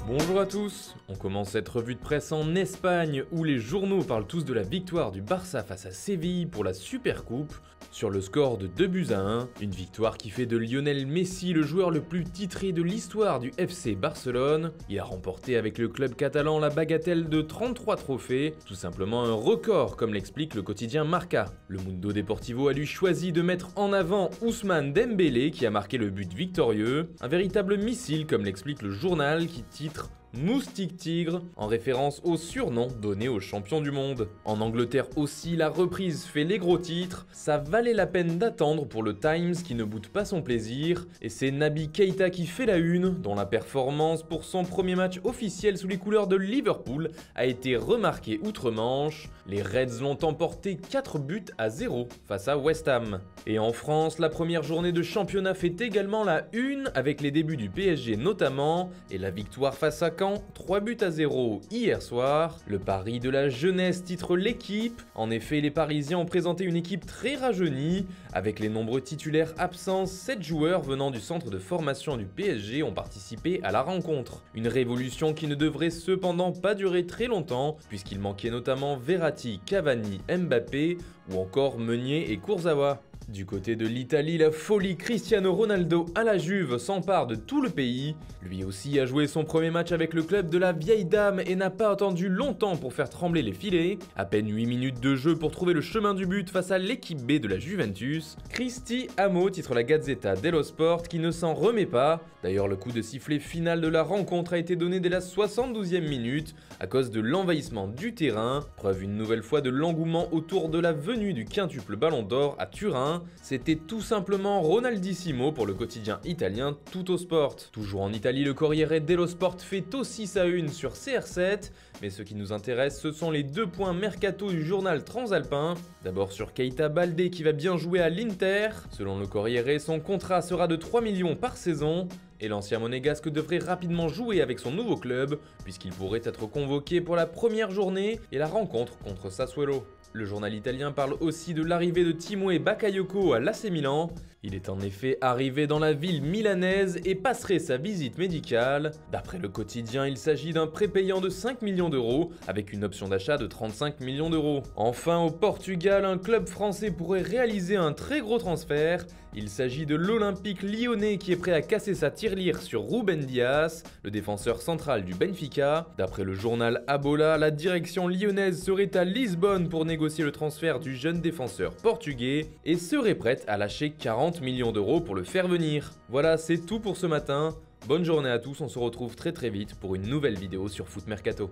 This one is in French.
Bonjour à tous, on commence cette revue de presse en Espagne où les journaux parlent tous de la victoire du Barça face à Séville pour la Supercoupe sur le score de 2-1, une victoire qui fait de Lionel Messi le joueur le plus titré de l'histoire du FC Barcelone. Il a remporté avec le club catalan la bagatelle de 33 trophées, tout simplement un record comme l'explique le quotidien Marca. Le Mundo Deportivo a lui choisi de mettre en avant Ousmane Dembélé qui a marqué le but victorieux, un véritable missile comme l'explique le journal qui titre Moustique Tigre, en référence au surnom donné aux champions du monde. En Angleterre aussi, la reprise fait les gros titres, ça valait la peine d'attendre pour le Times qui ne boude pas son plaisir, et c'est Naby Keïta qui fait la une, dont la performance pour son premier match officiel sous les couleurs de Liverpool a été remarquée outre-Manche. Les Reds l'ont emporté 4-0 face à West Ham. Et en France, la première journée de championnat fait également la une, avec les débuts du PSG notamment, et la victoire face à Caen, 3-0 hier soir. Le pari de la jeunesse titre l'équipe. En effet, les Parisiens ont présenté une équipe très rajeunie. Avec les nombreux titulaires absents, 7 joueurs venant du centre de formation du PSG ont participé à la rencontre. Une révolution qui ne devrait cependant pas durer très longtemps, puisqu'il manquait notamment Verratti, Cavani, Mbappé ou encore Meunier et Kurzawa. Du côté de l'Italie, la folie Cristiano Ronaldo à la Juve s'empare de tout le pays. Lui aussi a joué son premier match avec le club de la vieille dame et n'a pas attendu longtemps pour faire trembler les filets. À peine 8 minutes de jeu pour trouver le chemin du but face à l'équipe B de la Juventus. Cristi Amo titre la Gazzetta dello Sport qui ne s'en remet pas. D'ailleurs, le coup de sifflet final de la rencontre a été donné dès la 72e minute à cause de l'envahissement du terrain. Preuve une nouvelle fois de l'engouement autour de la venue du quintuple Ballon d'Or à Turin. C'était tout simplement Ronaldissimo pour le quotidien italien Tuttosport. Toujours en Italie, le Corriere dello Sport fait aussi sa une sur CR7, mais ce qui nous intéresse, ce sont les 2 points mercato du journal transalpin. D'abord sur Keita Baldé qui va bien jouer à l'Inter. Selon le Corriere, son contrat sera de 3 millions par saison. Et l'ancien monégasque devrait rapidement jouer avec son nouveau club, puisqu'il pourrait être convoqué pour la première journée et la rencontre contre Sassuolo. Le journal italien parle aussi de l'arrivée de Timoteo Bakayoko à l'AC Milan. Il est en effet arrivé dans la ville milanaise et passerait sa visite médicale. D'après le quotidien, il s'agit d'un prépayant de 5 millions d'euros avec une option d'achat de 35 millions d'euros. Enfin, au Portugal, un club français pourrait réaliser un très gros transfert. Il s'agit de l'Olympique lyonnais qui est prêt à casser sa tirelire sur Ruben Dias, le défenseur central du Benfica. D'après le journal Abola, la direction lyonnaise serait à Lisbonne pour négocier le transfert du jeune défenseur portugais et serait prête à lâcher 40 millions d'euros pour le faire venir. Voilà, c'est tout pour ce matin. Bonne journée à tous, on se retrouve très vite pour une nouvelle vidéo sur Foot Mercato.